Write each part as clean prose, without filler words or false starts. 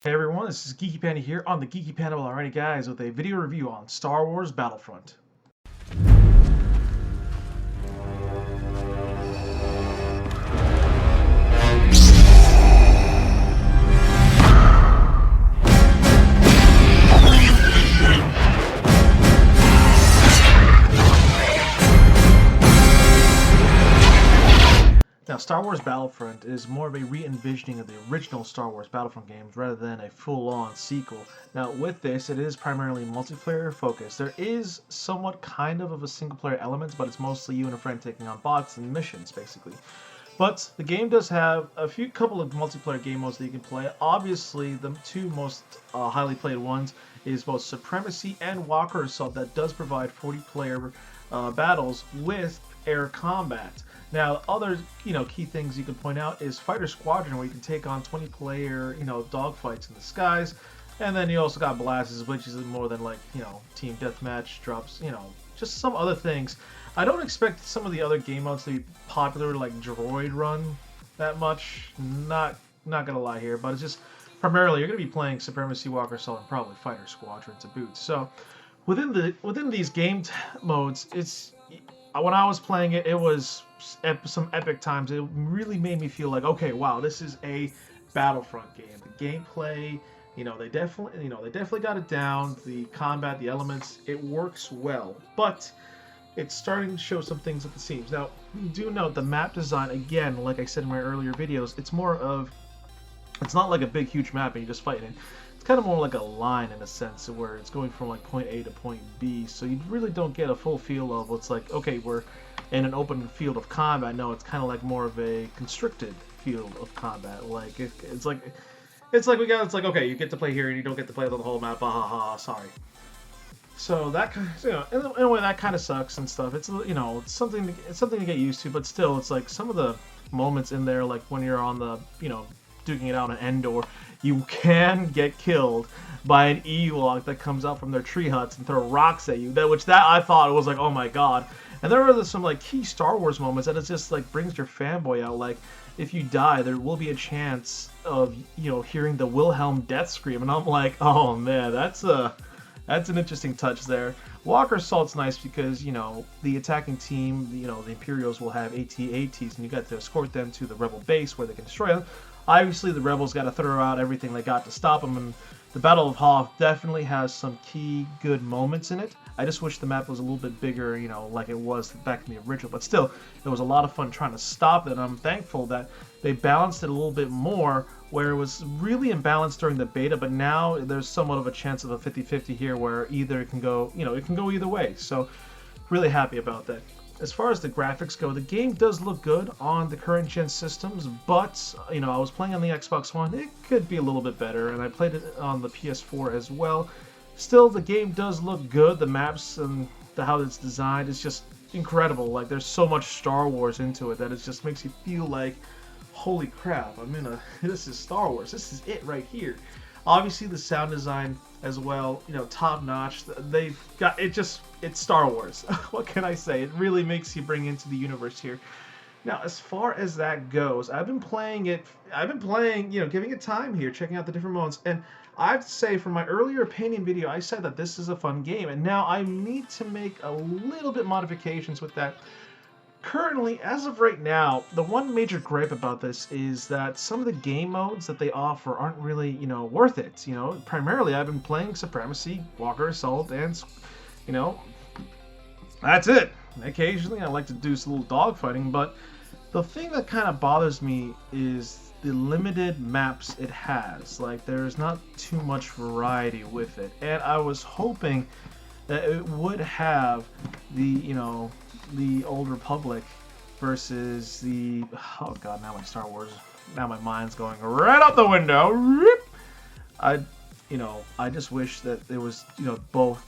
Hey everyone, this is Geeky Panda here on the Geeky Panda. Alrighty guys, with a video review on Star Wars Battlefront. Now, Star Wars Battlefront is more of a re-envisioning of the original Star Wars Battlefront games rather than a full-on sequel. Now, with this, it is primarily multiplayer focused. There is somewhat kind of a single-player element, but it's mostly you and a friend taking on bots and missions, basically. But the game does have a couple of multiplayer game modes that you can play. Obviously, the two most highly played ones is both Supremacy and Walker Assault that does provide 40-player battles with air combat. Now, other key things you can point out is Fighter Squadron, where you can take on 20-player dogfights in the skies, and then you also got Blasts, which is more than like team deathmatch drops, just some other things. I don't expect some of the other game modes to be popular, like Droid Run, that much. Not gonna lie here, but it's just primarily you're gonna be playing Supremacy, Walker Assault, and probably Fighter Squadron to boot. So within these game modes, it's when I was playing it, it was some epic times. It really made me feel like, okay, wow, this is a Battlefront game. The gameplay, they definitely got it down. The combat, the elements, it works well, but it's starting to show some things at the seams. Now, do note the map design, again, like I said in my earlier videos, it's not like a big, huge map and you just fight it. It's kind of more like a line in a sense, where it's going from like point A to point B, so you really don't get a full feel of what's like, okay, we're in an open field of combat. No, it's kind of like more of a constricted field of combat. Like, it's like okay, you get to play here and you don't get to play on the whole map. Ha ha ha, sorry. So that in a way that kind of sucks and stuff. It's it's something to get used to, but still, it's like some of the moments in there, like when you're on the duking it out on Endor, you can get killed by an Ewok that comes out from their tree huts and throw rocks at you. That I thought was like, oh my god. And there are some like key Star Wars moments that it just like brings your fanboy out. Like, if you die, there will be a chance of hearing the Wilhelm death scream, and I'm like, oh man, that's an interesting touch there. Walker Assault's nice because, the attacking team, the Imperials will have AT-ATs, and you got to escort them to the Rebel base where they can destroy them. Obviously, the Rebels got to throw out everything they got to stop them, and the Battle of Hoth definitely has some key good moments in it. I just wish the map was a little bit bigger, like it was back in the original. But still, it was a lot of fun trying to stop it, and I'm thankful that they balanced it a little bit more, where it was really imbalanced during the beta, but now there's somewhat of a chance of a 50-50 here, where either it can go, it can go either way. So, really happy about that. As far as the graphics go, the game does look good on the current gen systems, but I was playing on the Xbox One. It could be a little bit better, and I played it on the PS4 as well. Still, the game does look good. The maps and how it's designed is just incredible. Like, there's so much Star Wars into it that it just makes you feel like, holy crap, this is Star Wars. This is it right here. Obviously, the sound design as well, top notch. They've got it. It's Star Wars. What can I say? It really makes you bring into the universe here. Now, as far as that goes, I've been playing, giving it time here, checking out the different modes, and I have to say, from my earlier opinion video, I said that this is a fun game, and now I need to make a little bit modifications with that. Currently, as of right now, the one major gripe about this is that some of the game modes that they offer aren't really, worth it. Primarily I've been playing Supremacy, Walker Assault, and, that's it. Occasionally I like to do some little dogfighting, but the thing that kind of bothers me is the limited maps it has. Like, there's not too much variety with it, and I was hoping that it would have the Old Republic versus the, oh god, now my mind's going right out the window. I just wish that there was both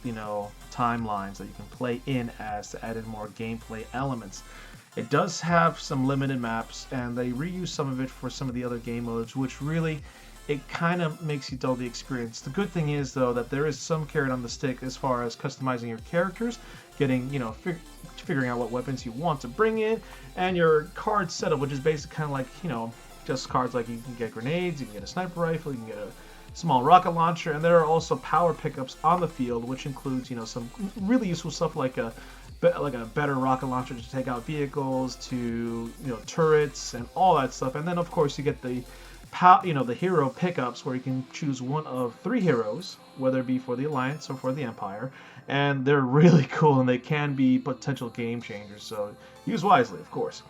timelines that you can play in as to add in more gameplay elements. It does have some limited maps, and they reuse some of it for some of the other game modes, which really, it kind of makes you dull the experience. The good thing is, though, that there is some carrot on the stick as far as customizing your characters, getting, figuring out what weapons you want to bring in, and your card setup, which is basically kind of like, just cards like you can get grenades, you can get a sniper rifle, you can get a small rocket launcher, and there are also power pickups on the field, which includes, some really useful stuff like a better rocket launcher to take out vehicles, to turrets and all that stuff. And then of course you get the the hero pickups where you can choose one of 3 heroes, whether it be for the Alliance or for the Empire, and they're really cool and they can be potential game changers. So use wisely, of course.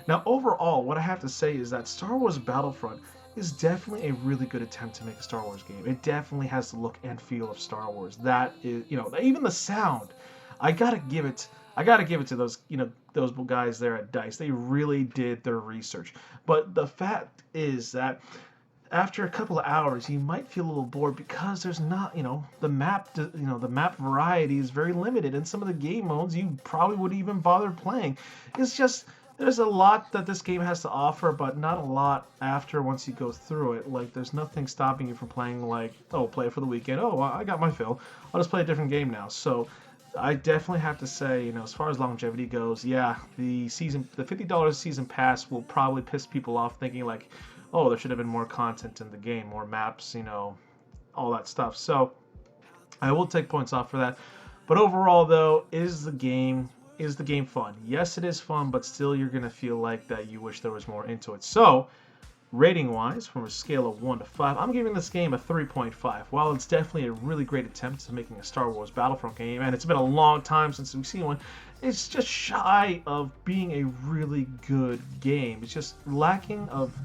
Now, overall, what I have to say is that Star Wars Battlefront is definitely a really good attempt to make a Star Wars game. It definitely has the look and feel of Star Wars. That is, even the sound. I gotta give it to those, those guys there at DICE. They really did their research. But the fact is that after a couple of hours, you might feel a little bored because there's not, the map variety is very limited, and some of the game modes you probably wouldn't even bother playing. It's just there's a lot that this game has to offer, but not a lot after once you go through it. Like, there's nothing stopping you from playing, like, play it for the weekend. Oh, well, I got my fill. I'll just play a different game now. So I definitely have to say, as far as longevity goes, yeah, the $50 season pass will probably piss people off, thinking like, oh, there should have been more content in the game, more maps, all that stuff. So I will take points off for that. But overall, though, is the game fun? Yes, it is fun, but still you're going to feel like that you wish there was more into it. So, rating-wise, from a scale of 1 to 5, I'm giving this game a 3.5. While it's definitely a really great attempt at making a Star Wars Battlefront game, and it's been a long time since we've seen one, it's just shy of being a really good game. It's just lacking of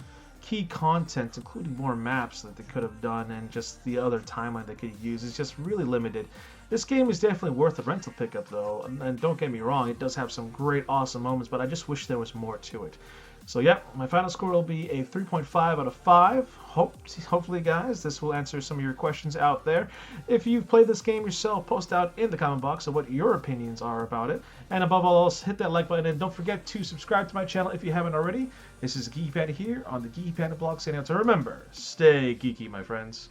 key content, including more maps that they could have done, and just the other timeline they could use is just really limited. This game is definitely worth a rental pickup, though, and don't get me wrong, it does have some great, awesome moments, but I just wish there was more to it. So, yep, my final score will be a 3.5 out of 5. Hopefully, guys, this will answer some of your questions out there. If you've played this game yourself, post out in the comment box of what your opinions are about it. And above all else, hit that like button, and don't forget to subscribe to my channel if you haven't already. This is Geeky Panda here on the Geeky Panda blog, saying out to remember, stay geeky, my friends.